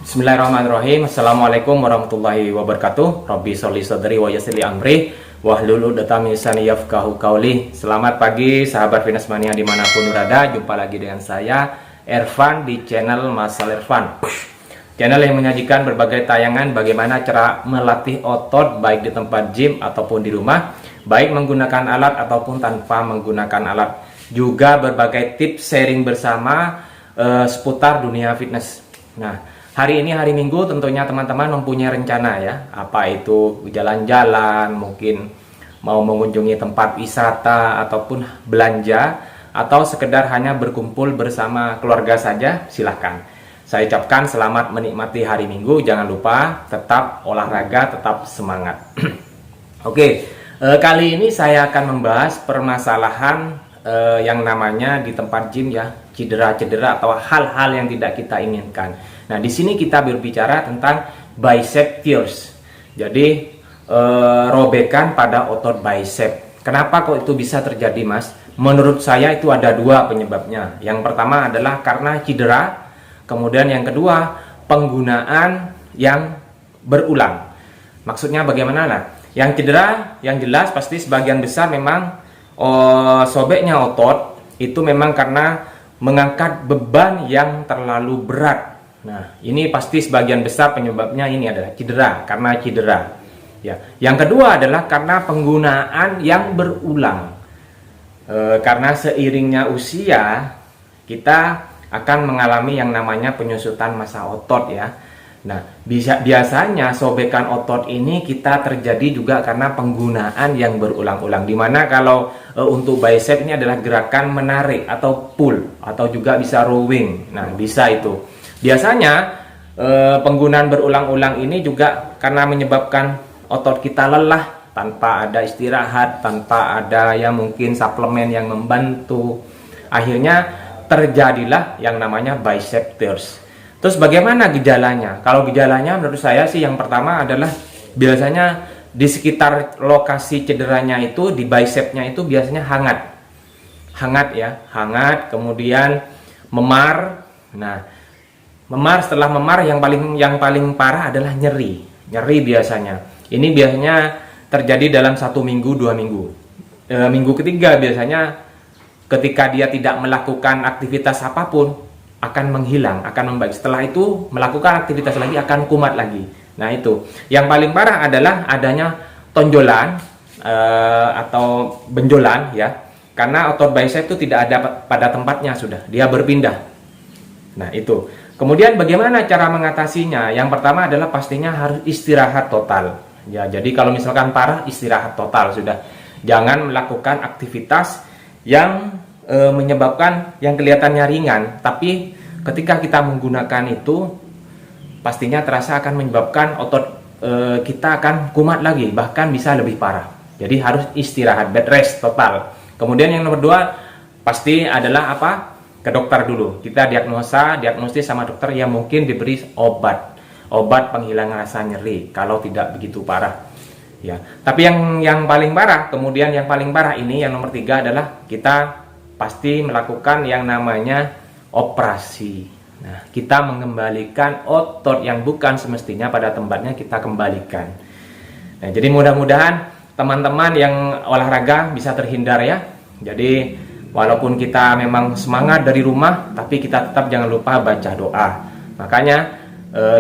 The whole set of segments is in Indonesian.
Bismillahirrahmanirrahim. Assalamualaikum warahmatullahi wabarakatuh. Rabbi sholli sadri wa yassir li amri wahlul 'uqdatam min lisani yafqahu qawli. Selamat pagi sahabat Fitness Mania dimanapun berada. Jumpa lagi dengan saya Ervan di channel Masal Ervan, channel yang menyajikan berbagai tayangan bagaimana cara melatih otot baik di tempat gym ataupun di rumah, baik menggunakan alat ataupun tanpa menggunakan alat. Juga berbagai tips sharing bersama seputar dunia fitness. Nah, hari ini hari Minggu, tentunya teman-teman mempunyai rencana ya, apa itu jalan-jalan, mungkin mau mengunjungi tempat wisata ataupun belanja, atau sekedar hanya berkumpul bersama keluarga saja, silahkan. Saya ucapkan selamat menikmati hari Minggu. Jangan lupa tetap olahraga, tetap semangat. Oke, kali ini saya akan membahas permasalahan yang namanya di tempat gym ya, cedera-cedera atau hal-hal yang tidak kita inginkan. Nah, di sini kita berbicara tentang bicep tears. Jadi robekan pada otot bicep. Kenapa kok itu bisa terjadi, Mas? Menurut saya itu ada dua penyebabnya. Yang pertama adalah karena cedera, kemudian yang kedua penggunaan yang berulang. Maksudnya bagaimana? Nah, yang cedera, yang jelas pasti sebagian besar memang sobeknya otot itu memang karena mengangkat beban yang terlalu berat. Nah, ini pasti sebagian besar penyebabnya ini adalah cedera, karena cedera. Ya. Yang kedua adalah karena penggunaan yang berulang. Karena seiringnya usia kita akan mengalami yang namanya penyusutan massa otot ya. Nah, biasanya sobekan otot ini kita terjadi juga karena penggunaan yang berulang-ulang. Dimana kalau untuk bicep ini adalah gerakan menarik atau pull, atau juga bisa rowing. Nah, bisa itu. Biasanya penggunaan berulang-ulang ini juga karena menyebabkan otot kita lelah tanpa ada istirahat, tanpa ada yang mungkin suplemen yang membantu. Akhirnya terjadilah yang namanya bicep tears. Terus bagaimana gejalanya? Kalau gejalanya menurut saya sih yang pertama adalah biasanya di sekitar lokasi cederanya itu, di bicepnya itu biasanya hangat. Hangat ya, hangat, kemudian memar. Nah, memar, setelah memar yang paling parah adalah nyeri. Nyeri biasanya. Ini biasanya terjadi dalam 1 minggu, 2 minggu. Minggu ketiga biasanya ketika dia tidak melakukan aktivitas apapun akan menghilang, akan membaik. Setelah itu melakukan aktivitas lagi akan kumat lagi. Nah, itu. Yang paling parah adalah adanya tonjolan atau benjolan ya. Karena otot bicep itu tidak ada pada tempatnya sudah, dia berpindah. Nah, itu. Kemudian bagaimana cara mengatasinya? Yang pertama adalah pastinya harus istirahat total. Ya, jadi kalau misalkan parah, istirahat total sudah. Jangan melakukan aktivitas yang menyebabkan yang kelihatannya ringan, tapi ketika kita menggunakan itu pastinya terasa akan menyebabkan otot kita akan kumat lagi, bahkan bisa lebih parah. Jadi harus istirahat, bed rest total. Kemudian yang nomor 2 pasti adalah apa? Ke dokter dulu. Kita diagnosis sama dokter yang mungkin diberi obat penghilang rasa nyeri kalau tidak begitu parah. Ya, tapi yang paling parah, kemudian yang paling parah ini yang nomor 3 adalah kita pasti melakukan yang namanya operasi. Nah, kita mengembalikan otot yang bukan semestinya pada tempatnya, kita kembalikan. Nah, jadi mudah-mudahan teman-teman yang olahraga bisa terhindar ya. Jadi walaupun kita memang semangat dari rumah, tapi kita tetap jangan lupa baca doa. Makanya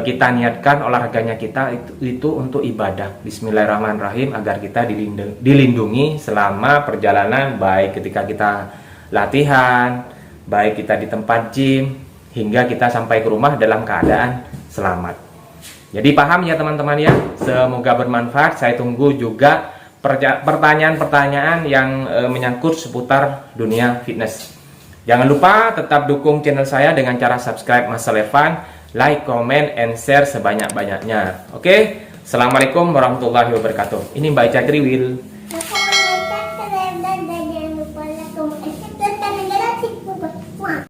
kita niatkan olahraganya kita itu untuk ibadah. Bismillahirrahmanirrahim, agar kita dilindungi selama perjalanan, baik ketika kita latihan, baik kita di tempat gym, hingga kita sampai ke rumah dalam keadaan selamat. Jadi paham ya teman-teman ya, semoga bermanfaat. Saya tunggu juga pertanyaan-pertanyaan yang menyangkut seputar dunia fitness. Jangan lupa tetap dukung channel saya dengan cara subscribe Masal Ervan, like, comment, and share sebanyak-banyaknya. Oke, Assalamualaikum warahmatullahi wabarakatuh. Ini Mbak Cakri Will.